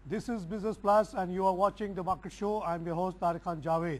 This is Business Plus and you are watching the Market Show. I am your host Tariq Khan Javed.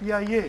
PIA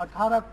18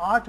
8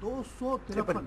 253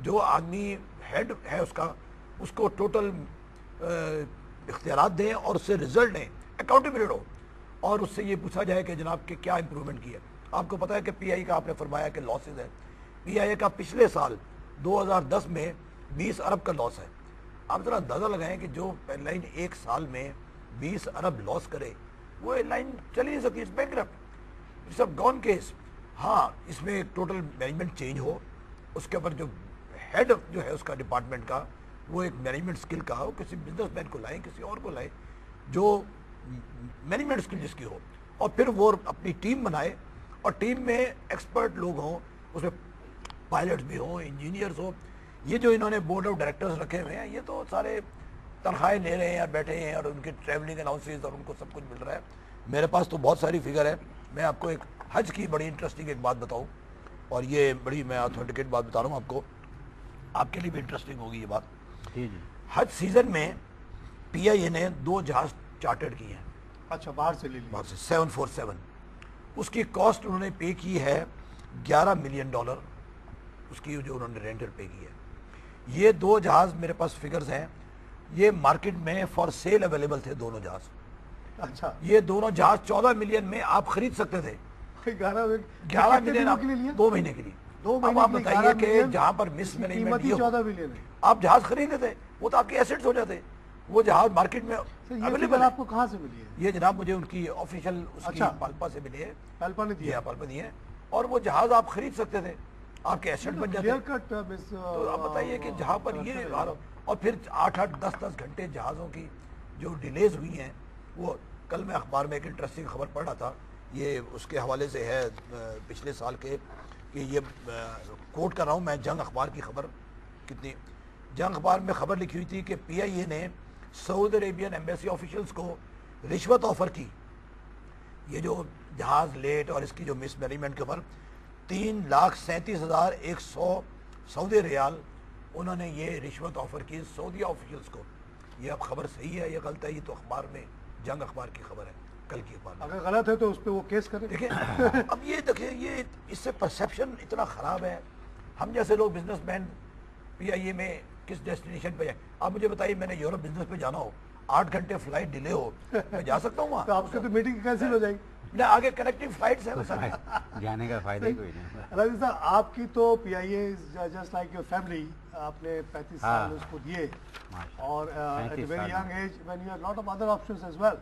جو آدمی head ہے اس کو total اختیارات دیں اور اس سے رزلٹ لیں، اکاؤنٹیبلٹی ہو، اور اس سے یہ پوچھا جائے کہ جناب کہ کیا امپرومنٹ کی ہے۔ آپ کو پتا ہے کہ پی آئی کا آپ نے فرمایا کہ لاسز ہے، پی آئی کا پچھلے سال 2010 میں 20 ارب کا لاس ہے۔ آپ ذرا اندازہ لگائیں کہ جو ایئر لائن ایک سال میں 20 ارب لاس کرے وہ ایئر لائن چل ہی نہیں سکتی، it's bankrupt, it's a gone case. ہاں اس میں ایک ٹوٹل مینجمنٹ چینج ہو، اس کے اوپر جو ہیڈ جو ہے اس کا ڈپارٹمنٹ کا وہ ایک مینجمنٹ سکل کا ہو، کسی بزنس مین کو لائیں، کسی اور کو لائیں جو مینجمنٹ سکل جس کی ہو، اور پھر وہ اپنی ٹیم بنائے، اور ٹیم میں ایکسپرٹ لوگ ہوں، اس میں پائلٹس بھی ہوں، انجینئرز ہوں۔ یہ جو انہوں نے بورڈ آف ڈائریکٹرز رکھے ہوئے ہیں یہ تو سارے تنخواہیں لے رہے ہیں اور بیٹھے ہیں، اور ان کے ٹریولنگ الاؤنسز اور ان کو سب کچھ مل رہا ہے۔ میرے پاس تو بہت ساری فگر ہے، میں آپ کو ایک حج کی بڑی انٹرسٹنگ ایک بات بتاؤں، اور یہ بڑی میں اتھینٹیکیٹ بات بتا رہا ہوں آپ کو، آپ کے لیے بھی انٹرسٹنگ ہوگی یہ بات۔ جی جی، حج سیزن میں پی آئی اے نے 2 جہاز چارٹرڈ کیے ہیں، اچھا باہر سے لے لیا، باہر سے 747، اس کی کاسٹ انہوں نے پے کی ہے $11 ملین، اس کی جو انہوں نے رینٹل پے کی ہے۔ یہ 2 جہاز میرے پاس فگرز ہیں، یہ مارکیٹ میں فار سیل اویلیبل تھے دونوں جہاز۔ اچھا یہ دونوں جہاز 14 ملین میں آپ خرید سکتے تھے، 11 ملین آپ 2 مہینے کے لیے۔ اب آپ بتائیے کہ جہاں پر مس مینجمنٹ یہ 14 ملین ہے، آپ جہاز خرید لیتے وہ تو آپ کے ایسٹس ہو جاتے، وہ جہاز مارکیٹ میں اویلیبل۔ آپ کو کہاں سے ملی ہے؟ یہ جناب مجھے ان کی آفیشیل اس کی پالپا سے ملی ہے، پالپا نے دیا، پالپا دی ہے، اور وہ جہاز آپ خرید سکتے تھے، آپ کے ایسٹ بن جاتے۔ تو آپ بتائیے کہ جہاں پر یہ، اور پھر 8-8 10-10 گھنٹے جہازوں کی جو ڈیلیز ہوئی ہیں، وہ کل میں اخبار میں ایک انٹرسٹنگ خبر پڑھ رہا تھا، یہ اس کے حوالے سے ہے پچھلے سال کے، کہ یہ کوٹ کر رہا ہوں میں جنگ اخبار کی خبر، کتنی جنگ اخبار میں خبر لکھی ہوئی تھی کہ پی آئی اے نے سعودی عربین ایمبیسی آفیشلز کو رشوت آفر کی، یہ جو جہاز لیٹ اور اس کی جو مس مینجمنٹ کے اوپر 3,37,100 سعودی ریال انہوں نے یہ رشوت آفر کی سعودی آفیشلز کو۔ یہ اب خبر صحیح ہے یا غلط ہے، یہ تو اخبار میں جنگ اخبار کی خبر ہے، کل کی اخبار میں۔ اگر غلط ہے تو اس پہ وہ کیس کریں۔ دیکھیں اب یہ دیکھیں، یہ اس سے پرسیپشن اتنا خراب ہے، ہم جیسے لوگ بزنس مین پی آئی اے میں کس ڈیسٹینیشن پہ جائیں؟ آپ مجھے بتائیے، میں نے یورپ بزنس پہ جانا ہو، 8 گھنٹے فلائٹ ڈیلے ہو، میں جا سکتا ہوں وہاں؟ تو آپ کی تو میٹنگ کینسل ہو جائے گی نہ، آگے کنیکٹنگ فلائٹس ہیں جانے کا فائدہ کوئی نہیں۔ راجی صاحب، آپ کی تو P I A just like your family, آپ نے 35 سال اس کو دیے، اور at a very young age when you had lot of other options as well,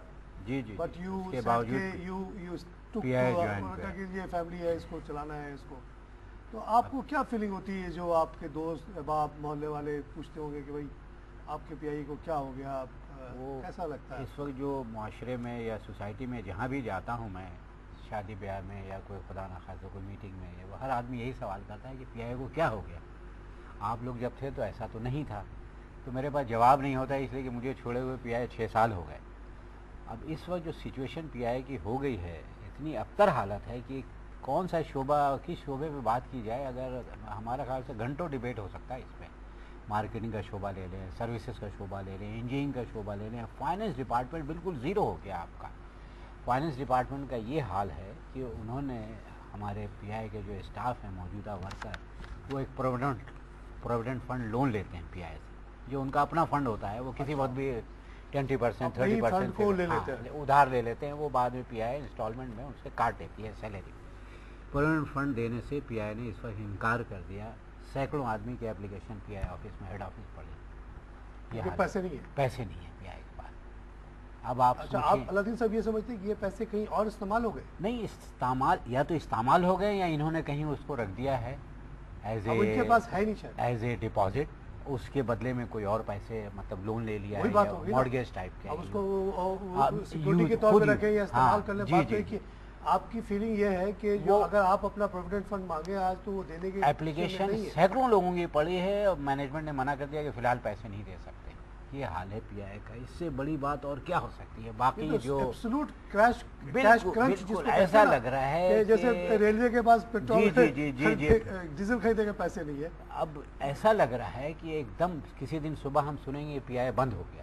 جی جی، بٹ یو کے سیڈ باوجود کہ you tick P I join کہ یہ فیملی ہے، اس کو چلانا ہے اس کو۔ تو آپ کو کیا فیلنگ ہوتی ہے جو آپ کے دوست احباب محلے والے پوچھتے ہوں گے کہ بھائی آپ کے پی آئی کو کیا ہو گیا، وہ کیسا لگتا ہے؟ اس وقت جو معاشرے میں یا سوسائٹی میں جہاں بھی جاتا ہوں میں، شادی بیاہ میں یا کوئی خدا نخواستہ کوئی میٹنگ میں، وہ ہر آدمی یہی سوال کرتا ہے کہ پی آئی کو کیا ہو گیا، آپ لوگ جب تھے تو ایسا تو نہیں تھا۔ تو میرے پاس جواب نہیں ہوتا، اس لیے کہ مجھے چھوڑے ہوئے پی آئی 6 سال ہو گئے۔ اب اس وقت جو سچویشن پی آئی کی ہو گئی ہے، اتنی ابتر حالت ہے کہ کون سا شعبہ، کس شعبے پہ بات کی جائے، اگر ہمارا خیال سے گھنٹوں ڈیبیٹ ہو سکتا ہے اس میں۔ مارکیٹنگ کا شعبہ لے لیں، سروسز کا شعبہ لے لیں، انجینئرنگ کا شعبہ لے لیں، فائننس ڈپارٹمنٹ بالکل زیرو ہو گیا آپ کا۔ فائننس ڈپارٹمنٹ کا یہ حال ہے کہ انہوں نے ہمارے پی آئی کے جو اسٹاف ہیں، موجودہ ورکر، وہ ایک پروویڈنٹ فنڈ لون لیتے ہیں پی آئی سے، جو ان کا اپنا فنڈ ہوتا ہے، وہ کسی وقت بھی 20% 30% ادھار لے لیتے ہیں، وہ بعد میں پی آئی انسٹالمنٹ میں ان سے کاٹ دیتی ہے سیلری۔ پروویڈنٹ فنڈ دینے سے پی آئی نے اس وقت انکار کر دیا، سینکڑوں آدمی کی اپلیکیشن پی آئی آفس میں، ہیڈ آفس پڑی، یہ پیسے نہیں ہیں، پیسے نہیں ہیں پی آئی کے پاس۔ اب آپ الدین صاحب یہ سمجھتے ہیں کہ یہ پیسے کہیں اور استعمال ہو گئے؟ نہیں، استعمال یا تو استعمال ہو گئے یا انہوں نے کہیں اس کو رکھ دیا ہے ایز اے ڈپازٹ، اس کے بدلے میں کوئی اور پیسے مطلب لون لے لیا ہے، مارگیج ٹائپ کے، اب اس کو سیکورٹی کے طور پہ رکھیں یا استعمال کر لیں۔ بات ہے کہ آپ کی فیلنگ یہ ہے کہ جو اگر آپ اپنا پروویڈنٹ فنڈ مانگے آج تو وہ دینے کی اپلیکیشن سینکڑوں لوگوں کی پڑی ہے، اور مینجمنٹ نے منع کر دیا کہ فی الحال پیسے نہیں دے سکتے۔ یہ حال ہے پی آئی کا، اس سے بڑی بات اور کیا ہو سکتی ہے؟ باقی جو ایبسولوٹ کریش بالکل ایسا لگ رہا ہے جیسے ریلوے کے پاس پیٹرول ڈیزل خریدنے کے پیسے نہیں ہے۔ اب ایسا لگ رہا ہے کہ ایک دم کسی دن صبح ہم سنیں گے پی آئی بند ہو گیا،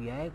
PI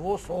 200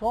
100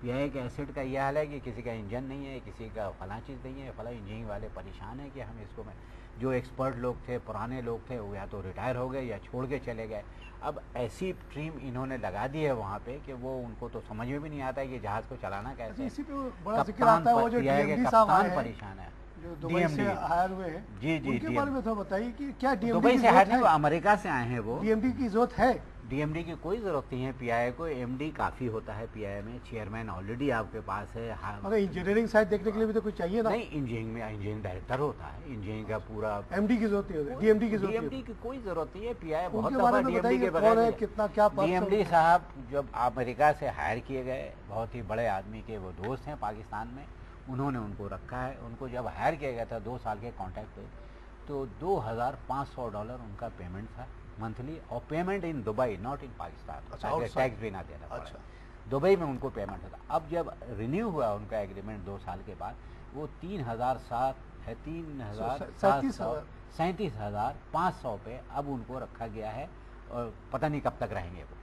پی آئی کے ایسٹ کا یہ حال ہے کہ کسی کا انجن نہیں ہے، کسی کا فلاں چیز نہیں ہے، فلاں انجینئرنگ والے پریشان ہیں کہ ہم اس کو جو ایکسپرٹ لوگ تھے، پرانے لوگ تھے، وہ یا تو ریٹائر ہو گئے یا چھوڑ کے چلے گئے. اب ایسی ٹیم انہوں نے لگا دی ہے وہاں پہ کہ وہ ان کو تو سمجھ میں بھی نہیں آتا ہے کہ جہاز کو چلانا کیسے. اسی پہ بڑا ذکر آتا ہے وہ جو ڈی ایم ڈی صاحب آئے ہیں پریشان ہے، جو دبئی سے ہائر ہوئے ہیں. جی ان کے بارے میں تھوڑا بتائیے کہ کیا ڈی ایم ڈی دبئی کی سے ہائر ضرورت نہیں، ہے؟ وہ امریکہ سے آئے ہیں. وہ ڈی ایم ڈی کی ضرورت ہے؟ ڈی ایم ڈی کی کوئی ضرورت نہیں ہے پی آئی کو. ایم ڈی کافی ہوتا ہے پی آئی میں. چیئرمین آلریڈی آپ کے پاس ہے. مگر انجینئرنگ سائڈ دیکھنے کے لیے بھی تو کچھ چاہیے نا. نہیں، انجینئرنگ میں انجینئرنگ ڈائریکٹر ہوتا ہے. انجینئرنگ کا پورا ایم ڈی کی ضرورت نہیں ہے، ڈی ایم ڈی کی ڈی ضرورت ایم ہے. ڈی کی کوئی ضرورت نہیں ہے. پی آئی ان بہت کے دفعہ بارے میں ڈی ایم ڈی بتائیے کے کون ہے، بغیر. کتنا کیا ڈی ایم ڈی صاحب جب امریکہ سے ہائر کیے گئے، بہت ہی بڑے آدمی کے وہ دوست ہیں پاکستان میں، انہوں نے ان کو رکھا ہے. ان کو جب ہائر کیا گیا تھا 2 سال کے کانٹریکٹ پہ، تو $2,500 ان کا پیمنٹ تھا منتھلی، اور payment in Dubai, not in Pakistan, تاکہ ٹیکس بھی نہ دینا پڑے. دبئی میں ان کو پیمنٹ تھا. اب جب رینیو ہوا ان کا ایگریمنٹ 2 سال کے بعد، وہ 37,500 پہ اب ان کو رکھا گیا ہے، اور پتہ نہیں کب تک رہیں گے وہ.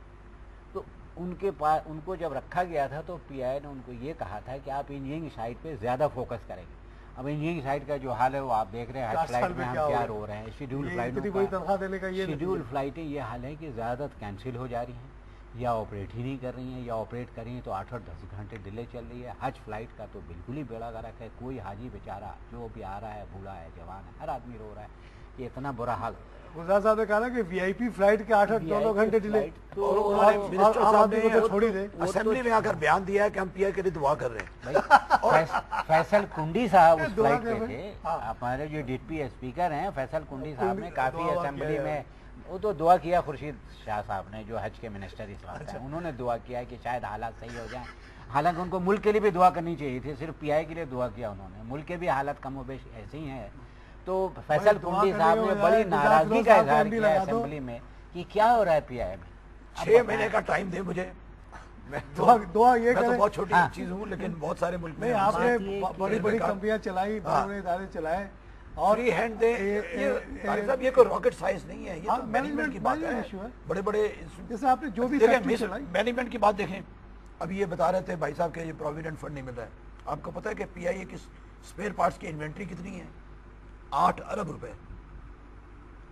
تو ان کے پاس ان کو جب رکھا گیا تھا تو پی آئی نے ان کو یہ کہا تھا کہ آپ انجینئرنگ سائٹ پہ زیادہ فوکس کریں گے. اب انجینئرنگ سائٹ کا جو حال ہے وہ آپ دیکھ رہے ہیں، ہر فلائٹ میں ہم کیا رو رہے ہیں. شیڈول فلائٹیں یہ حال ہے کہ زیادہ کینسل ہو جا رہی ہیں، یا آپریٹ ہی نہیں کر رہی ہیں، یا آپریٹ کر رہی ہیں تو 8-10 گھنٹے ڈیلے چل رہی ہے. حج فلائٹ کا تو بالکل ہی بیڑا غرق ہے. کوئی حاجی بیچارہ جو بھی آ رہا ہے، بوڑھا ہے، جوان ہے، ہر آدمی رو رہا ہے کہ اتنا برا حال. گلزار صاحب نے کہا نا کہ وی آئی پی فلائٹ کے 8-9 گھنٹے ڈیلے. منسٹر صاحب نے اسمبلی میں آ کر بیان دیا ہے کہ ہم پی آئی کے لیے دعا کر رہے ہیں. فیصل کنڈی صاحب اس فلائٹ پہ تھے. ہمارے جو ڈپٹی اسپیکر ہیں فیصل کنڈی صاحب نے کافی اسمبلی میں وہ تو دعا کیا. خورشید شاہ صاحب نے جو حج کے منسٹر اس وقت ہیں، انہوں نے دعا کیا کہ شاید حالات صحیح ہو جائیں. حالانکہ ان کو ملک کے لیے بھی دعا کرنی چاہیے تھی، صرف پی آئی کے لیے دعا کیا انہوں نے. ملک کے بھی حالات کم و بیش ایسے ہی ہیں. تو فیصل کنڈی صاحب نے بڑی ناراضگی کا اظہار کیا اسمبلی میں کہ کیا ہو رہا ہے پی آئی میں. 6 مہینے کا ٹائم دے مجھے. میں تو بہت چھوٹی چیز ہوں، لیکن بہت سارے ملک میں آپ نے بڑی بڑی کمپنیاں چلائی، بڑے بڑے ادارے چلائے، اور فری ہینڈ دے. صاحب یہ کوئی راکٹ سائنس نہیں ہے، یہ تو مینجمنٹ کی بات ہے. بڑے بڑے جیسے آپ نے جو بھی مینجمنٹ کی بات دیکھیں. اب یہ بتا رہے تھے بھائی صاحب کہ یہ پروویڈنٹ فنڈ نہیں مل رہا ہے. آپ کو پتا ہے کہ پی آئی اے کی اسپیئر پارٹس کی انوینٹری کتنی ہے؟ 8 ارب روپے.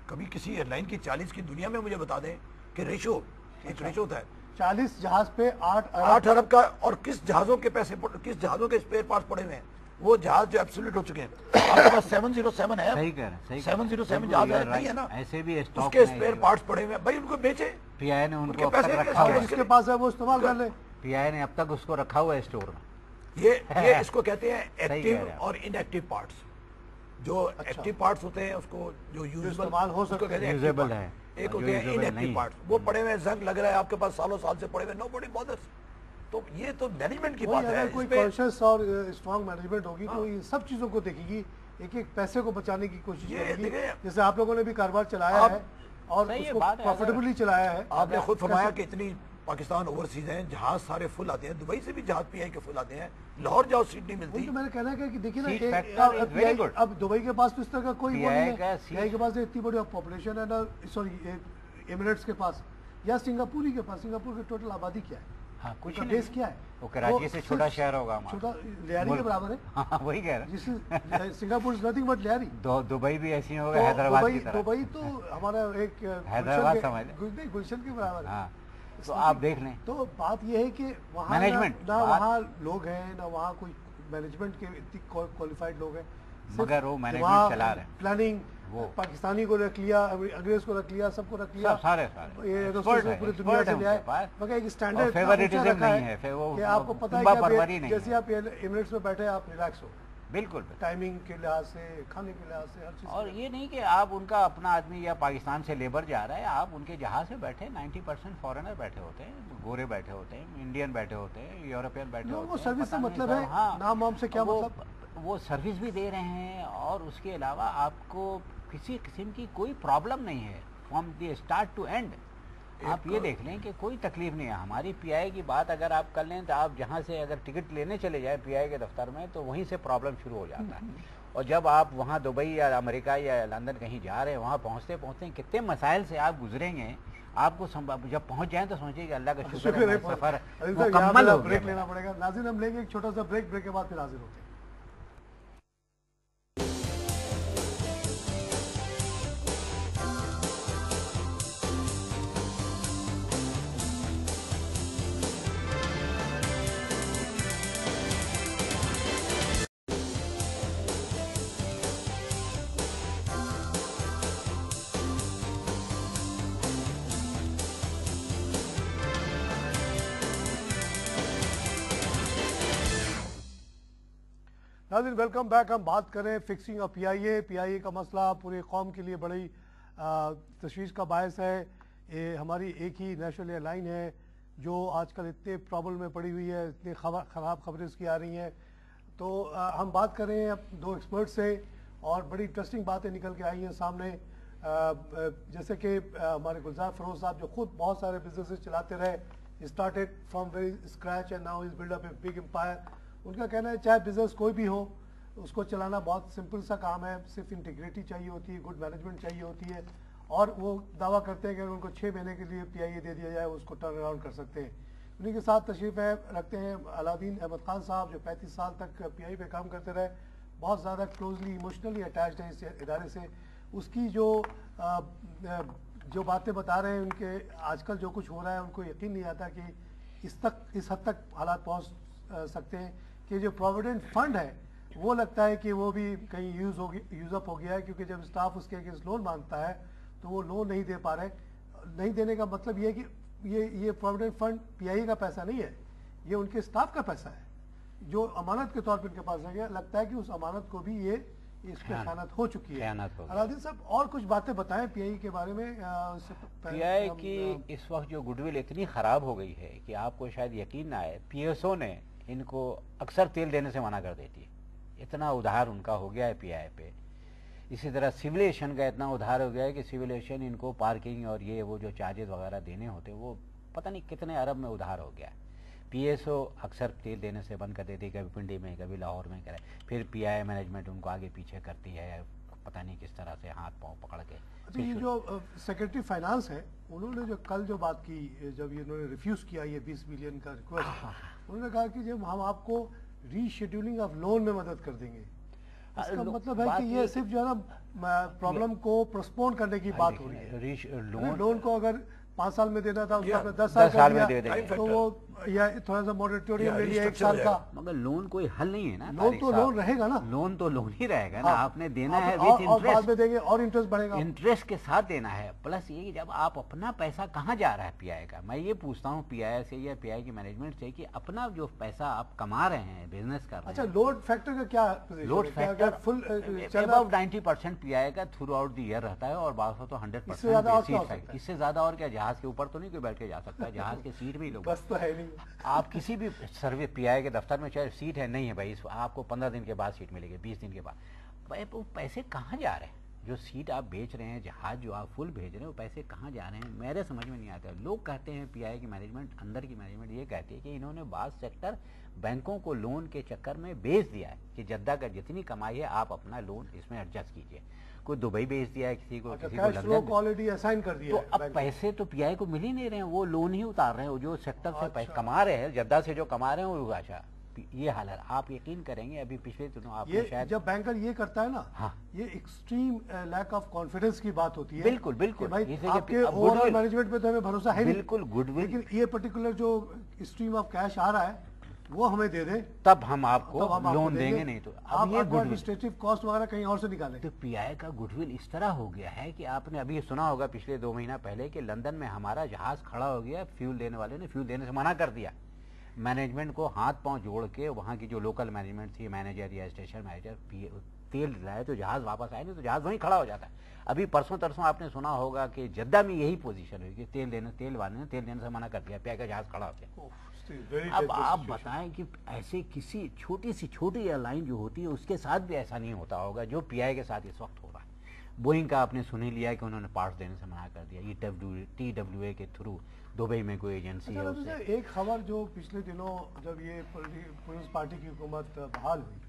کبھی کسی ایئر لائن کی 40 کی دنیا میں مجھے بتا دیں کہ ریشو، ایک ریشو ہوتا ہے 40 جہاز پہ 8 ارب کا. اور کس جہازوں کے پیسے، کس جہازوں کے اسپیئر پارٹس پڑے ہوئے ہیں؟ وہ جہاز جو ایبسولوٹ ہو چکے ہیں. آپ کے پاس 707 ہے، 707 جہاز نہیں ہے نا، ایسے بھی اس کے اسپیئر پارٹس پڑے ہوئے ہیں. بھائی ان کو بیچے. پی آئی نے ان کو پیسے جس کے پاس ہے وہ استعمال کر لے. پی آئی نے اب تک اس کو رکھا ہوا ہے اسٹور میں. یہ اس کو کہتے ہیں ایکٹیو اور ان ایکٹیو پارٹس. جو ایکٹیو پارٹس ہوتے ہیں اس کو جو استعمال ہو سکتے ہیں، یوزیبل ہے. ایک ہوتے ہیں ان ایکٹیو پارٹس، وہ پڑے ہوئے زنگ لگ رہا ہے آپ کے پاس، سالوں سال سے پڑے ہوئے، نو باڈی بادرز. تو یہ تو مینجمنٹ کی بات ہے. اگر کوئی کانشیس اور اسٹرانگ مینجمنٹ ہوگی تو یہ سب چیزوں کو دیکھے گی، ایک ایک پیسے کو بچانے کی کوشش کرے گی. جیسے آپ لوگوں نے بھی کاروبار چلایا ہے اور اس کو پروفیٹیبلی چلایا ہے. آپ نے خود فرمایا کہ اتنی پاکستان اوورسیز ہیں، جہاز سارے فل آتے ہیں. دبئی سے بھی جہاز پی آئی کے فل آتے ہیں. لاہور جاؤ سیٹ نہیں ملتی. تو میں نے کہنا ہے کہ دیکھیے نا، اب دبئی کے پاس تو اس طرح کا کوئی وہ نہیں ہے. پی آئی کے پاس اتنی بڑی پاپولیشن ہے نا، سوری ایمریٹس کے پاس یا سنگاپوری کے پاس. سنگاپور کی ٹوٹل آبادی کیا ہے؟ کچھ بیس کیا ہے؟ وہ کراچی سے چھوٹا شہر ہوگا، چھوٹا لیاری کے برابر ہے. وہی کہہ رہا ہوں. Singapore is nothing but Lyari. Dubai بھی ایسی ہوگا حیدرآباد کی طرح. دبئی تو ہمارا ایک حیدرآباد سمجھ لیں، گلشن کے برابر ہے. تو آپ دیکھ لیں. تو بات یہ ہے کہ وہاں نہ وہاں لوگ ہیں، نہ وہاں کوئی مینجمنٹ کے اتنی کوالیفائڈ لوگ ہیں، مگر وہ مینجمنٹ چلا رہے ہیں. پلاننگ پاکستانی کو رکھ لیا، انگریز کو رکھ لیا، سب کو رکھ لیا، سارے پوری دنیا سے لے آئے. مگر ایک اسٹینڈرڈ فیوریٹزم نہیں ہے کہ آپ کو پتا ہے کہ جیسے آپ ایمریٹس میں بیٹھے آپ ریلیکس ہو. بالکل ٹائمنگ کے لحاظ سے، کھانے کے لحاظ سے، ہر چیز. اور یہ نہیں کہ آپ ان کا اپنا آدمی یا پاکستان سے لیبر جا رہا ہے، آپ ان کے جہاز سے بیٹھے 90% فارنر بیٹھے ہوتے ہیں، گورے بیٹھے ہوتے ہیں، انڈین بیٹھے ہوتے ہیں، یورپین بیٹھے ہوتے ہیں. وہ سروس سے مطلب ہے، نام وام سے کیا مطلب. وہ سروس بھی دے رہے ہیں، اور اس کے علاوہ آپ کو کسی قسم کی کوئی پرابلم نہیں ہے from the start to end. آپ یہ دیکھ لیں کہ کوئی تکلیف نہیں ہے. ہماری پی آئی کی بات اگر آپ کر لیں تو آپ جہاں سے اگر ٹکٹ لینے چلے جائیں پی آئی کے دفتر میں تو وہیں سے پرابلم شروع ہو جاتا ہے. اور جب آپ وہاں دبئی یا امریکہ یا لندن کہیں جا رہے ہیں، وہاں پہنچتے کتنے مسائل سے آپ گزریں گے. آپ کو جب پہنچ جائیں تو سوچیں کہ اللہ کا شکر شکر ہے ہے سفر عادل صاحب، یہاں مکمل پہ ہو بریک گیا لینا پڑے گا. ناظرین ہم لیں گے ایک چھوٹا سا بریک کے بعد پھر حاضر ہوتے ہیں. ناظرین ویلکم بیک. ہم بات کریں فکسنگ آف پی آئی اے کا مسئلہ پورے قوم کے لیے بڑی تشویش کا باعث ہے. یہ ہماری ایک ہی نیشنل ایئر لائن ہے جو آج کل اتنے پرابلم میں پڑی ہوئی ہے, اتنی خراب خبریں اس کی آ رہی ہیں. تو ہم بات کر رہے ہیں دو ایکسپرٹ سے اور بڑی انٹرسٹنگ باتیں نکل کے آئی ہیں سامنے. جیسے کہ ہمارے گلزار فروز صاحب جو خود بہت سارے بزنسز چلاتے رہے, started from very scratch and now is build up a big empire. ان کا کہنا ہے چاہے بزنس کوئی بھی ہو اس کو چلانا بہت سمپل سا کام ہے, صرف انٹیگریٹی چاہیے ہوتی ہے, گڈ مینجمنٹ چاہیے ہوتی ہے. اور وہ دعویٰ کرتے ہیں کہ اگر ان کو 6 مہینے کے لیے پی آئی اے دے دیا جائے وہ اس کو ٹرن اراؤنڈ کر سکتے ہیں. انہیں کے ساتھ تشریف رکھتے ہیں علادین احمد خان صاحب جو 35 سال تک پی آئی پہ کام کرتے رہے, بہت زیادہ کلوزلی ایموشنلی اٹیچڈ ہیں اس ادارے سے. اس کی جو باتیں بتا رہے ہیں ان کے آج کل جو کچھ ہو رہا ہے ان کو یقین نہیں آتا کہ اس حد تک حالات پہنچ سکتے ہیں کہ جو پروویڈنٹ فنڈ ہے وہ لگتا ہے کہ وہ بھی کہیں یوز اپ ہو گیا ہے, کیونکہ جب اسٹاف اس کے اگینسٹ لون مانگتا ہے تو وہ لون نہیں دے پا رہے. نہیں دینے کا مطلب یہ ہے کہ یہ پروویڈنٹ فنڈ پی آئی اے کا پیسہ نہیں ہے, یہ ان کے اسٹاف کا پیسہ ہے جو امانت کے طور پہ ان کے پاس رہ گیا. لگتا ہے کہ اس امانت کو بھی اس پہ خیانت ہو چکی ہے. علادین صاحب اور کچھ باتیں بتائیں پی آئی اے کے بارے میں. پی آئی اے کی اس وقت جو گڈ ول اتنی خراب ہو گئی ہے کہ آپ کو شاید یقین نہ آئے, پی ایس او نے ان کو اکثر تیل دینے سے منع کر دیتی ہے. اتنا ادھار ان کا ہو گیا ہے پی آئی پہ. اسی طرح سول ایویشن کا اتنا ادھار ہو گیا ہے کہ سول ایویشن ان کو پارکنگ اور وہ جو چارجز وغیرہ دینے ہوتے وہ پتہ نہیں کتنے ارب میں ادھار ہو گیا ہے. پی ایس او اکثر تیل دینے سے بند کر دیتی ہے, کبھی پنڈی میں کبھی لاہور میں کرے, پھر پی آئی مینجمنٹ ان کو آگے پیچھے کرتی ہے پتہ نہیں کس طرح سے ہاتھ پاؤں پکڑ کے. یہ جو سیکرٹری فائنانس ہے انہوں نے جو کل جو بات کی, جب انہوں نے ریفیوز کیا یہ 20 بلین کا ریکویسٹ, انہوں نے کہا کہ جب ہم آپ کو ری شیڈیولنگ آف لون میں مدد کر دیں گے. اس کا مطلب ہے کہ یہ صرف جو ہے نا پرابلم کو پروسپون کرنے کی بات ہو رہی ہے. لون کو اگر 5 سال میں دینا تھا اس کو 10 سال میں دے دیں تو وہ یا تھوڑا سا موریٹوریم لے لیا 1 سال کا. مگر لون کوئی حل نہیں ہے نا. لون تو لون رہے گا نا, لون تو لون ہی رہے گا نا. آپ نے دینا ہے اور بعد میں دیں گے اور انٹرسٹ بڑھے گا, انٹرسٹ کے ساتھ دینا ہے. پلس یہ جب آپ اپنا پیسہ کہاں جا رہا ہے پی آئی کا, میں یہ پوچھتا ہوں پی آئی سے یا پی آئی کی مینجمنٹ سے کہ اپنا جو پیسہ آپ کما رہے ہیں بزنس کر رہے ہیں. اچھا لوڈ فیکٹر کا کیا لوڈ فیکٹر فل اباؤٹ 90% پی آئی کا تھرو آؤٹ دی ایئر رہتا ہے اور بعض تو 100%. اس سے زیادہ اور کیا, جہاز کے اوپر تو نہیں کوئی بیٹھ کے جا سکتا, جہاز کی سیٹ بھی لوگ بس تو ہے نہیں. آپ کسی بھی سروس پی آئی کے دفتر میں چاہے سیٹ ہے نہیں ہے بھائی, آپ کو 15 دن کے بعد سیٹ ملے گی, 20 دن کے بعد. بھائی وہ پیسے کہاں جا رہے ہیں جو سیٹ آپ بیچ رہے ہیں, جہاز جو آپ فل بھیج رہے ہیں, وہ پیسے کہاں جا رہے ہیں میرے سمجھ میں نہیں آتا. لوگ کہتے ہیں پی آئی کی مینجمنٹ, اندر کی مینجمنٹ یہ کہتی ہے کہ انہوں نے بعض سیکٹر بینکوں کو لون کے چکر میں بیچ دیا ہے کہ جدہ کا جتنی کمائی ہے آپ اپنا لون اس میں ایڈجسٹ کیجیے. کوئی دبئی بیچ دیا ہے کسی کو, کسی کو لندن آلریڈی اسائن کر دیا. تو اب پیسے تو پی آئی کو مل ہی نہیں رہے ہیں, وہ لون ہی اتار رہے ہیں. جو سیکٹر سے کما رہے ہیں, جدہ سے جو کما رہے ہیں وہ اچھا یہ حال ہے. آپ یقین کریں گے ابھی پچھلے دنوں آپ نے شاید جب بینکر یہ کرتا ہے نا, یہ ایکسٹریم لیک آف کانفیڈنس کی بات ہوتی ہے. بالکل بالکل, آپ کے اوور آل مینجمنٹ پہ تو ہمیں بھروسہ ہے بالکل گڈ ول, لیکن یہ پرٹیکولر جو اسٹریم آف کیش آ رہا ہے وہ ہمیں دے دیں تب ہم آپ کو لون دیں گے, نہیں تو آپ ایڈمنسٹریٹو کاسٹ وغیرہ کہیں اور سے نکالیں. تو پی آئی کا گڈ ول اس طرح ہو گیا ہے کہ آپ نے ابھی سنا ہوگا پچھلے 2 مہینہ پہلے کہ لندن میں ہمارا جہاز کھڑا ہو گیا, فیول دینے والے نے فیول دینے سے منع کر دیا. مینجمنٹ کو ہاتھ پاؤں جوڑ کے وہاں کی جو لوکل مینجمنٹ تھی, مینیجر یا اسٹیشن مینیجر, تیل لائے تو جہاز واپس آئے, نہیں تو جہاز وہیں کھڑا ہو جاتا ہے. ابھی پرسوں ترسوں آپ نے سنا ہوگا کہ جدہ میں یہی پوزیشن ہوئی کہ تیل والے نے تیل دینے سے منع کر دیا, پی آئی کا جہاز کھڑا ہو گیا. اب آپ بتائیں کہ ایسے کسی چھوٹی ایئر لائن جو ہوتی ہے اس کے ساتھ بھی ایسا نہیں ہوتا ہوگا جو پی آئی کے ساتھ اس وقت ہو رہا ہے. بوئنگ کا آپ نے سن ہی لیا کہ انہوں نے پارٹس دینے سے منع کر دیا. یہ ٹی ڈبلیو اے کے تھرو دبئی میں کوئی ایجنسی ہے. ایک خبر جو پچھلے دنوں جب یہ پیپلز پارٹی کی حکومت بحال ہوئی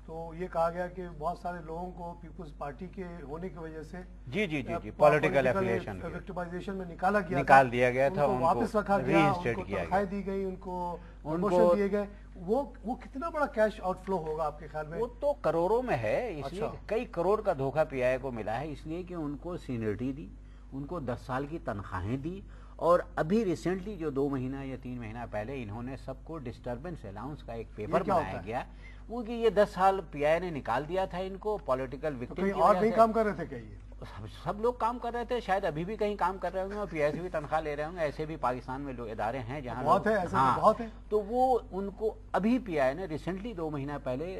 تو یہ کہا گیا کہ بہت سارے لوگوں کو پیپلز پارٹی کے ہونے کی وجہ سے جی پولیٹیکل ایفیلیشن وکٹمائزیشن میں نکال دیا گیا تھا، ان کو واپس رکھا گیا، ان کو تنخواہیں دی گئی، ان کو پروموشن دیے گئے. وہ کتنا بڑا کیش آؤٹ فلو ہوگا آپ کے خیال میں؟ وہ تو کروڑوں میں ہے، اس لیے کئی کروڑ کا دھوکہ پی آئی کو ملا ہے، اس لیے کہ ان کو سینئرٹی دی، ان کو 10 سال کی تنخواہیں دی، اور ابھی ریسنٹلی جو 2 مہینہ یا 3 مہینہ پہلے انہوں نے سب کو ڈسٹربنس الاؤنس کا ایک پیپر بنایا گیا، وہ کہ یہ 10 سال پی آئی نے نکال دیا تھا ان کو پولیٹیکل وکٹم کی وجہ سے. اور نہیں کام کر رہے تھے کیا؟ یہ سب لوگ کام کر رہے تھے، شاید ابھی بھی کہیں کام کر رہے ہوں گے اور پی آئی سے بھی تنخواہ لے رہے ہوں گے. ایسے بھی پاکستان میں لوگ ادارے ہیں جہاں بہت ہے، ایسے بہت ہے. تو وہ ان کو ابھی پی آئی نے ریسنٹلی 2 مہینہ پہلے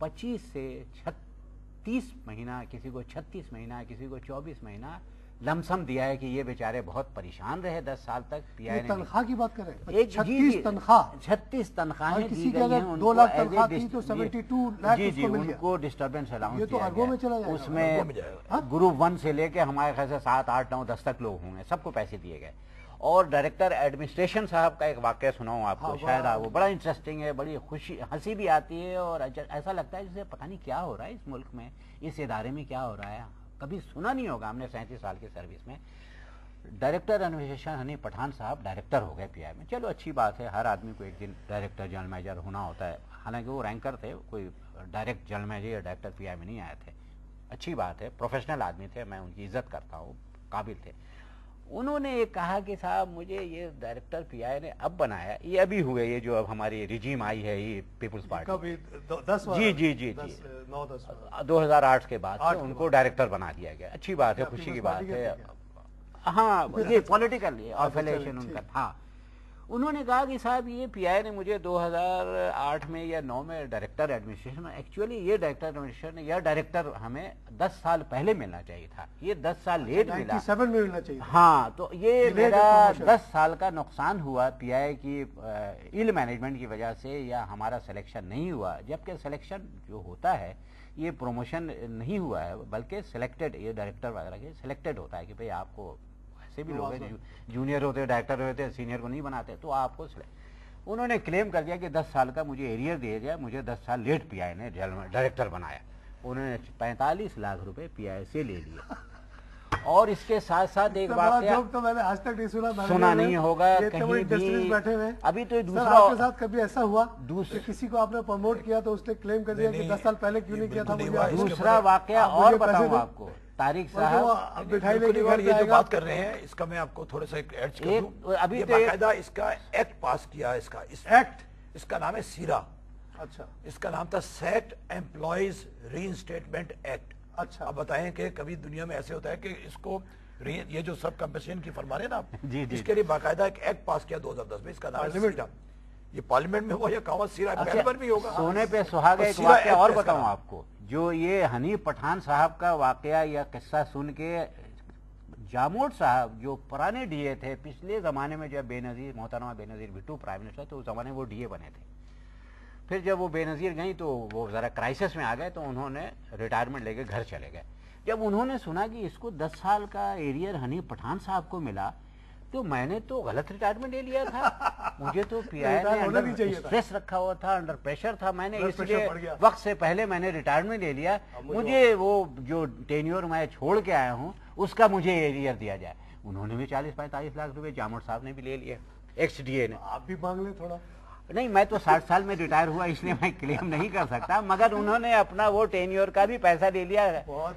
25 سے 36 مہینہ، کسی کو 36 مہینہ، کسی کو 24 مہینہ لمسم دیا ہے کہ یہ بیچارے بہت پریشان رہے 10 سال تک. پی آئی نے تنخواہ کی بات کریں، 36 تنخواہیں دی کسی گئی ہیں، 2 لاکھ تنخواہ تھی تو 72 لاکھ اس کو مل ان گیا. کو ڈسٹربنس الاؤنس یہ تو اربوں میں چلا جائے گا. اس میں گروپ 1 سے لے کے ہمارے خیال سے 7 8 9 10 تک لوگ ہوں گے، سب کو پیسے دیے گئے. اور ڈائریکٹر ایڈمنسٹریشن صاحب کا ایک واقعہ سناؤں آپ کو، شاید وہ بڑا انٹرسٹنگ ہے، بڑی خوشی ہنسی بھی آتی ہے، اور ایسا لگتا ہے جسے پتہ نہیں کیا ہو رہا ہے اس ملک میں، اس ادارے میں کیا ہو رہا ہے، کبھی سنا نہیں ہوگا ہم نے 37 سال کی سروس میں. ڈائریکٹر ایڈمنسٹریشن حنیف پٹھان صاحب ڈائریکٹر ہو گئے پی آئی میں. چلو اچھی بات ہے، ہر آدمی کو ایک دن ڈائریکٹر جنرل مینیجر ہونا ہوتا ہے، حالانکہ وہ رینکر تھے، کوئی ڈائریکٹ جنرل مینیجر یا ڈائریکٹر پی آئی میں نہیں آئے تھے. اچھی بات ہے، پروفیشنل آدمی تھے، میں ان کی عزت کرتا ہوں، قابل تھے. انہوں نے یہ کہا کہ صاحب مجھے یہ ڈائریکٹر پی آئی نے اب بنایا، یہ ابھی ہوئے، یہ جو اب ہماری رجیم آئی ہے یہ پیپلز پارٹی، جی 2008 کے بعد سے ان کو ڈائریکٹر بنا دیا گیا. اچھی بات ہے، خوشی کی بات ہے. ہاں یہ پولیٹیکل افیلیشن ان کا تھا. انہوں نے کہا کہ صاحب یہ پی آئی نے مجھے 2008 میں یا 9 میں ڈائریکٹر ایڈمنسٹریشن، ایکچولی یہ ڈائریکٹر ایڈمنسٹریشن یا ڈائریکٹر ہمیں 10 سال پہلے ملنا چاہیے تھا، یہ 10 سال لیٹ ملا. 97 میں ملنا چاہیے. ہاں تو یہ میرا 10 سال کا نقصان ہوا پی آئی کی ایل مینجمنٹ کی وجہ سے، یا ہمارا سلیکشن نہیں ہوا. جبکہ سلیکشن جو ہوتا ہے یہ پروموشن نہیں ہوا ہے، بلکہ سلیکٹڈ، یہ ڈائریکٹر وغیرہ کے سلیکٹڈ ہوتا ہے کہ بھئی آپ کو ایسے بھی لوگ ہیں جونیئر ہوتے، ڈائریکٹر ہوتے، سینئر کو نہیں بناتے، تو آپ کو انہوں نے کلیم کر دیا کہ 10 سال کا مجھے ایریئر دیا گیا، مجھے 10 سال لیٹ پی آئی نے ڈائریکٹر بنایا. انہوں نے 45 لاکھ روپے پی آئی سے لے لیے. اور اس کے ساتھ ساتھ ایک واقعہ تو میں نے آج تک نہیں سنا نہیں ہوگا کہیں بھی. ابھی تو دوسرا آپ کے ساتھ کبھی ایسا ہوا کہ کسی کو آپ نے پروموٹ کیا تو اس نے کلیم کر دیا کہ 10 سال پہلے کیوں نہیں کیا تھا. دوسرا واقعہ اور بتاؤں آپ کو، طارق صاحب یہ جو بات کر رہے ہیں اس کا میں آپ کو تھوڑا سا ایڈ کر دوں. ابھی باقاعدہ اس کا ایکٹ پاس کیا، اس کا ایکٹ، اس کا نام ہے سیرا. اچھا، اس کا نام تھا سیٹ امپلائیز ری انسٹیٹمنٹ ایکٹ. اچھا، اب بتائیں کہ کبھی دنیا میں ایسے ہوتا ہے کہ اس کو یہ جو سب کمپنسیشن کی فرما رہے ہیں نا آپ، اس کے لیے باقاعدہ ایک ایکٹ پاس کیا 2010 میں، اس کا نام ہے سیرا. یہ پارلیمنٹ میں ہوا یا کہاں سیرا پر بھی ہوگا. سونے پہ سہاگا. ایک واقعہ اور بتاؤں آپ کو، جو یہ حنیف پٹھان صاحب کا واقعہ یا قصہ سن کے جاموٹ صاحب جو پرانے ڈی اے تھے پچھلے زمانے میں، جب بے نظیر محترمہ بے نظیر بھٹو پرائم منسٹر تو اس زمانے وہ ڈی اے بنے تھے. پھر جب وہ بے نظیر گئیں تو وہ ذرا کرائسس میں آ گئے تو انہوں نے ریٹائرمنٹ لے کے گھر چلے گئے. جب انہوں نے سنا کہ اس کو 10 سال کا ایریئر حنیف پٹھان صاحب کو ملا تو میں نے تو غلط ریٹائرمنٹ لے لیا تھا. مجھے تو پی آئی نے انڈر اسٹریس رکھا ہوا تھا، انڈر پریشر تھا، میں نے اس لیے وقت سے پہلے میں نے ریٹائرمنٹ لے لیا. مجھے وہ جو ٹینیور میں چھوڑ کے آیا ہوں اس کا مجھے ایریئر دیا جائے. انہوں نے بھی 40-45 لاکھ روپے جاموٹ صاحب نے بھی لے لیے، ایکس ڈی اے نے. آپ بھی مانگ لیں تھوڑا. نہیں، میں تو 60 سال میں ریٹائر ہوا اس لیے میں کلیم نہیں کر سکتا، مگر انہوں نے اپنا وہ ٹینیور کا بھی پیسہ لے لیا.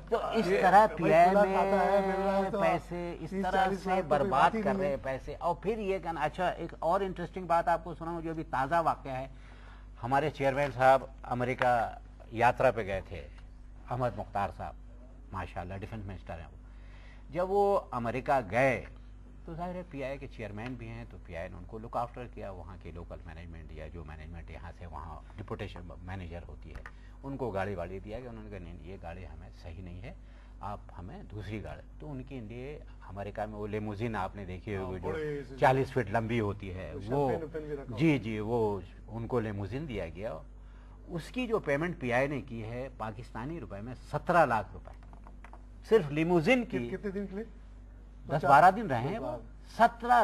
تو اس طرح پی آئی میں پیسے اس طرح سے برباد کر رہے پیسے. اور پھر یہ کہنا، اچھا ایک اور انٹرسٹنگ بات آپ کو سناؤں جو ابھی تازہ واقعہ ہے. ہمارے چیئرمین صاحب امریکہ یاترا پہ گئے تھے، احمد مختار صاحب، ماشاءاللہ ڈیفنس منسٹر ہیں وہ. جب وہ امریکہ گئے تو ظاہر ہے پی آئی کے چیئرمین بھی ہیں، تو پی آئی نے ان کو لک آفٹر کیا. وہاں کی لوکل مینجمنٹ یا جو مینجمنٹ یہاں سے وہاں ڈپوٹیشن مینیجر ہوتی ہے ان کو گاڑی واڑی دیا کہ انہوں نے کہا نہیں یہ گاڑی ہمیں صحیح نہیں ہے، آپ ہمیں دوسری گاڑی. تو ان کے لیے امریکہ میں وہ لیموزین آپ نے دیکھی ہوگی جو 40 فٹ لمبی ہوتی ہے، وہ جی وہ ان کو لیموزین دیا گیا. اس کی جو پیمنٹ پی آئی نے کی ہے پاکستانی روپے میں 17 لاکھ روپے صرف لیموزین کی. کتنے دن کے لیے؟ 10-12 دن رہے ہیں وہ. 17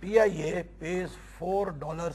PIA pays $4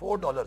$4।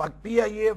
PIA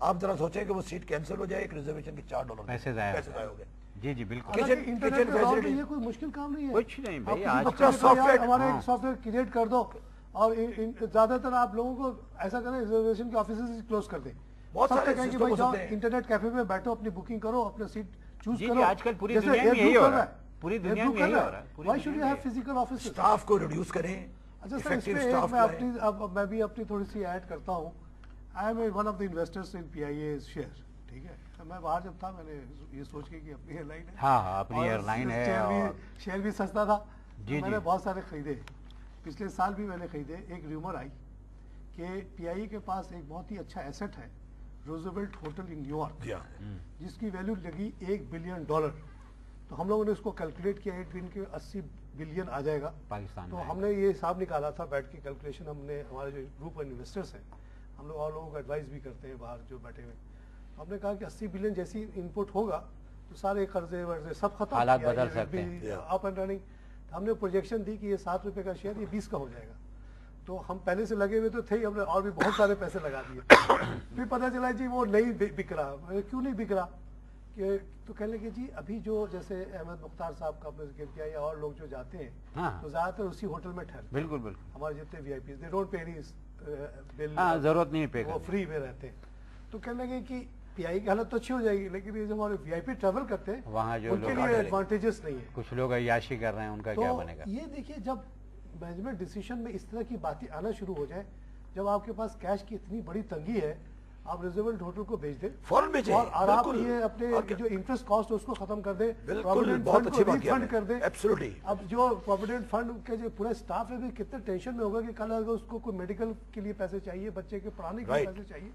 آپ ذرا سوچیں کہ وہ سیٹ کینسل ہو جائے, ایک ریزرویشن کے $4 پیسے ضائع ہو گئے. جی جی بالکل. انٹرنیٹ کے دور میں یہ کوئی مشکل کام نہیں ہے, کچھ نہیں بھائی, ہمارا ایک سافٹ ویئر کریٹ کر دو, اور زیادہ تر آپ لوگوں کو ایسا کریں ریزرویشن کے آفیسز کلوز کر دیں. بہت سارے کہیں کہ بھائی جاؤ انٹرنیٹ کیفے میں بیٹھو, اپنی بکنگ کرو, اپنا سیٹ چوز کرو. آج کل پوری دنیا میں یہی ہو رہا ہے, پوری دنیا میں یہی ہو رہا ہے. Why should you have physical office? Staff کو ریڈیوس کریں. اچھا سر, اس پہ میں بھی اپنی تھوڑی سی ایڈ کرتا ہوں. I am one of the investors in PIA share. ٹھیک ہے, میں باہر جب تھا میں نے یہ سوچ کے کہ اپنی ایئر لائن ہے, ہاں اپنی ایئر لائن ہے, شیئر بھی سستا تھا, میں نے بہت سارے خریدے. پچھلے سال بھی میں نے خریدے. ایک ریومر آئی کہ PIA کے پاس ایک بہت ہی اچھا ایسٹ ہے, روزویلٹ ہوٹل ان نیو یارک, جس کی ویلیو لگی $1 بلین. تو ہم لوگوں نے اس کو کیلکولیٹ کیا, 8 دن کے 80 بلین آ جائے گا پاکستان. تو ہم نے یہ حساب نکالا تھا بیٹھ کے کیلکولیشن. ہم نے ہمارے جو گروپ انویسٹرس ہیں, ہم لوگ اور لوگوں کو ایڈوائز بھی کرتے ہیں باہر جو بیٹھے ہوئے, ہم نے کہا کہ 80 بلین جیسی ان پٹ ہوگا تو سارے قرضے ورضے سب ختم, حالات بدل سکتے ہیں, اپ اینڈ رننگ. ہم نے پروجیکشن دی کہ یہ $7 کا شیئر, یہ 20 کا ہو جائے گا. تو ہم پہلے سے لگے ہوئے تو تھے, ہم نے اور بھی بہت سارے پیسے لگا دیے. پھر پتہ چلا جی وہ نہیں بک رہا. کیوں نہیں بک رہا؟ کہ تو کہنے لگے جی ابھی جو جیسے احمد مختار صاحب کا آپ نے ذکر کیا, یا اور لوگ جو جاتے ہیں تو زیادہ تر اسی ہوٹل میں ٹھہرتے. بالکل بالکل, ہمارے جتنے VIPs they don't pay any bill, ضرورت نہیں پے, وہ فری میں رہتے ہیں. تو کہنے لگے کہ PIA کی حالت تو اچھی ہو جائے گی, لیکن یہ جو ہمارے VIP ٹریول کرتے ہیں وہاں جو ان کے لیے ایڈوانٹیجز نہیں ہے. کچھ لوگ عیاشی کر رہے ہیں, ان کا کیا بنے گا؟ یہ دیکھیے, جب مینجمنٹ ڈیسیشن میں اس طرح کی باتیں آنا شروع ہو جائیں, جب آپ کے پاس کیش کی اتنی بڑی تنگی ہے, آپ ریزرویلٹ ہوٹل کو بیچ دیں فوراً بیچیں, اور آپ یہ اپنے جو انٹرسٹ کاسٹ ہے اس کو ختم کر دیں, بہت اچھی بات فنڈ کر دیں. ایبسولوٹلی. اب جو پروویڈنٹ فنڈ کے جو پورا اسٹاف ہے بھی کتنے ٹینشن میں ہوگا کہ کل اگر اس کو کوئی میڈیکل کے لیے پیسے چاہیے, بچے کے پڑھانے کے لیے پیسے چاہیے,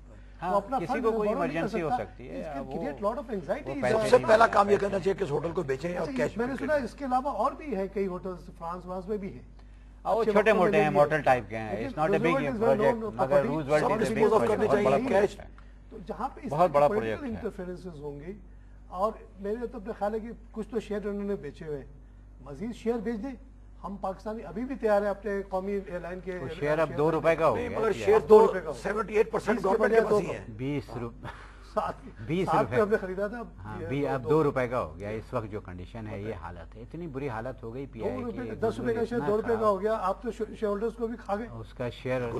کسی کو کوئی ایمرجنسی ہو سکتی ہے, سب سے پہلا کام یہ کرنا چاہیے کہ اس ہوٹل کو بیچیں اور کیش. میں نے سنا اس کے علاوہ اور بھی ہیں کئی ہوٹلز فرانس وانس میں بھی ہیں, وہ چھوٹے موٹے ہیں, موٹل ٹائپ کے ہیں, it's not a big project, مگر Roosevelt is a big project. تو جہاں پہ بہت بڑا پروجیکٹ انٹرفیرنسز ہوں گے, اور میرے تو اپنے خیال ہے کہ کچھ تو شیئر انہوں نے بیچے ہوئے, مزید شیئر بیچ دیں. ہم پاکستانی ابھی بھی تیار ہیں اپنے قومی ایئر لائن کے شیئر اب $2 کا ہو گیا, مگر شیئر 78% گورنمنٹ کے پاس ہی ہے. 20 روپے ہم نے خریدا تھا, اب $2 کا ہو گیا. اس وقت جو کنڈیشن ہے, یہ حالت ہے, اتنی بری حالت ہو گئی PIA کی. $10 کا شیئر $2 کا ہو گیا. آپ تو شیئر ہولڈرز کو بھی کھا گئے. اس کا شیئر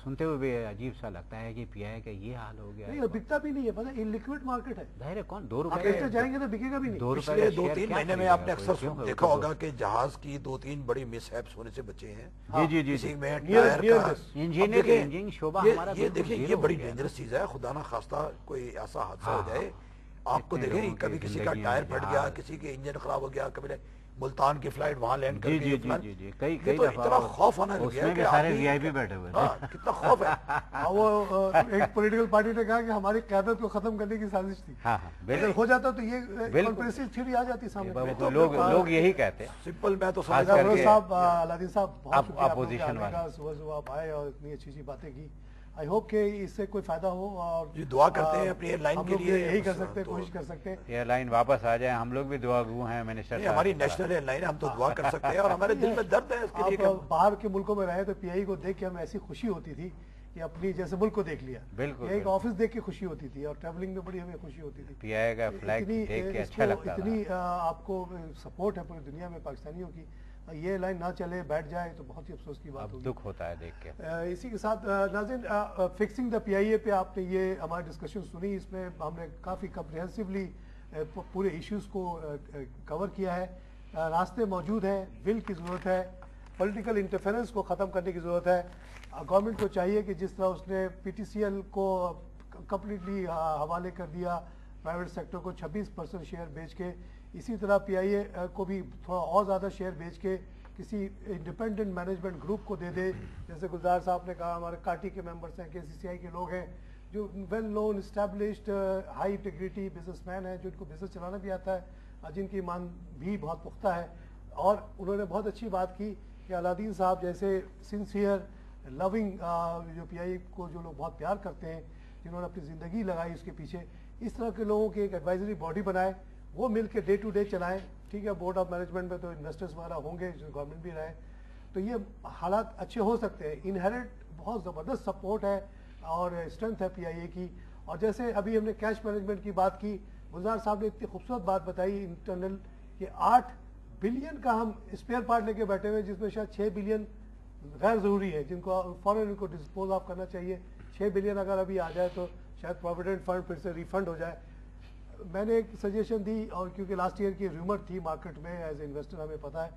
سنتے ہوئے بھی عجیب سا لگتا ہے کہ PIA کا یہ حال ہو گیا. نہیں, بکتا بھی نہیں ہے, پتہ ہے لیکوڈ مارکیٹ ہے. ظاہر ہے کون $2 جائیں گے تو بکے گا بھی نہیں. پچھلے 2-3 مہینے میں آپ نے اکثر دیکھا ہوگا کہ جہاز کی 2-3 بڑی مس ہیپس ہونے سے بچے ہیں. جی جی کسی میں ٹائر کا انجینئرنگ شعبہ ہمارا, یہ دیکھیں یہ بڑی ڈینجرس چیز ہے. خدا نہ خواستہ کوئی ایسا حادثہ ہو جائے, آپ کو دیکھیں کبھی کسی کا ٹائر پھٹ گیا, کسی کے انجن خراب ہو گیا, کبھی ملتان کی فلائٹ وہاں لینڈ کر گئی. کئی اتنا خوف آنا لگ گیا کہ سارے VIP بیٹھے ہوئے تھے, کتنا خوف ہے. وہ ایک پولیٹیکل پارٹی نے کہا کہ ہماری قیادت کو ختم کرنے کی سازش تھی. اگر ہو جاتا تو یہ کانسپریسی تھیوری آ جاتی سامنے. لوگ یہی کہتے ہیں. سمپل میں تو صاحب, علادین صاحب بہت شکریہ اپوزیشن کا, صبح آپ آئے اور اتنی اچھی باتیں کی. آئی ہوپ کہ اس سے کوئی فائدہ ہو, اور دعا کرتے ہیں اپنی ایئر لائن کے لیے. یہی کر سکتے ہیں, کوشش کر سکتے ہیں ایئر لائن واپس آ جائے. ہم لوگ بھی دعا گو ہیں منسٹر, ہماری نیشنل ایئر لائن ہے, ہم تو دعا کر سکتے ہیں, اور ہمارے دل میں درد ہے اس کے لیے. آپ باہر کے ملکوں میں رہے تو PIA کو دیکھ کے ہمیں ایسی خوشی ہوتی تھی کہ اپنی جیسے ملک کو دیکھ لیا. بالکل, ایک آفس دیکھ کے خوشی ہوتی تھی, اور ٹریولنگ میں بڑی ہمیں خوشی ہوتی تھی. PIA کا فلیگ دیکھ کے اچھا لگتا تھا. اتنی آپ کو سپورٹ ہے پوری دنیا میں پاکستانیوں کی, یہ لائن نہ چلے, بیٹھ جائے تو بہت ہی افسوس کی بات ہوگی. دکھ ہوتا ہے دیکھ کے. اسی کے ساتھ ناظرین, فکسنگ دا PIA پہ آپ نے یہ ہماری ڈسکشن سنی. اس میں ہم نے کافی کمپریہنسولی پورے ایشوز کو کور کیا ہے. راستے موجود ہیں, ول کی ضرورت ہے, پولیٹیکل انٹرفیرنس کو ختم کرنے کی ضرورت ہے. گورنمنٹ کو چاہیے کہ جس طرح اس نے PTCL کو کمپلیٹلی حوالے کر دیا پرائیویٹ سیکٹر کو 26% شیئر بیچ کے, اسی طرح PIA کو بھی تھوڑا اور زیادہ شیئر بیچ کے کسی انڈیپینڈنٹ مینجمنٹ گروپ کو دے دے. جیسے گلزار صاحب نے کہا, ہمارے کاٹی کے ممبرس ہیں, KCCI کے لوگ ہیں جو well known established high integrity business man ہیں, جو ان کو بزنس چلانا بھی آتا ہے, جن کی ایمان بھی بہت پختہ ہے. اور انہوں نے بہت اچھی بات کی کہ علادین صاحب جیسے سنسیئر لونگ جو PIA کو جو لوگ بہت پیار کرتے ہیں, جنہوں نے اپنی زندگی لگائی اس کے پیچھے, اس طرح کے لوگوں کی ایک ایڈوائزری باڈی بنائے, وہ مل کے ڈے ٹو ڈے چلائیں. ٹھیک ہے, بورڈ آف مینجمنٹ میں تو انویسٹرز وغیرہ ہوں گے, جو گورنمنٹ بھی رہے, تو یہ حالات اچھے ہو سکتے ہیں. انہیرنٹ بہت زبردست سپورٹ ہے اور اسٹرینتھ ہے PIA کی, اور جیسے ابھی ہم نے کیش مینجمنٹ کی بات کی، گلزار صاحب نے اتنی خوبصورت بات بتائی انٹرنل کہ 8 بلین کا ہم اسپیئر پارٹ لے کے بیٹھے ہوئے، جس میں شاید 6 بلین غیر ضروری ہے جن کو فوراً ان کو ڈسپوز آف کرنا چاہیے. 6 بلین اگر ابھی آ جائے تو شاید پروویڈنٹ فنڈ پھر سے ریفنڈ ہو جائے. میں نے ایک سجیشن دی، اور کیونکہ لاسٹ ایئر کی ریومر تھی مارکیٹ میں، ایز اے انویسٹر ہمیں پتہ ہے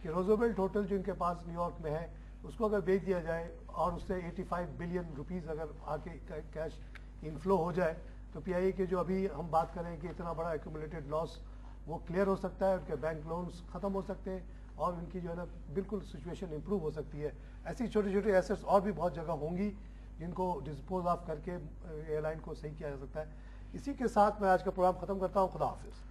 کہ روزویلٹ ہوٹل جو ان کے پاس نیو یارک میں ہے اس کو اگر بیچ دیا جائے اور اس سے 85 بلین روپیز اگر آ کے کیش انفلو ہو جائے تو پی آئی اے کے جو ابھی ہم بات کریں کہ اتنا بڑا ایکومولیٹڈ لاس وہ کلیئر ہو سکتا ہے، ان کے بینک لونز ختم ہو سکتے ہیں اور ان کی جو ہے نا بالکل سچویشن امپروو ہو سکتی ہے. ایسی چھوٹی چھوٹی ایسٹس اور بھی بہت جگہ ہوں گی جن کو ڈسپوز آف کر کے ایئر لائن کو صحیح کیا جا سکتا ہے. اسی کے ساتھ میں آج کا پروگرام ختم کرتا ہوں. خدا حافظ.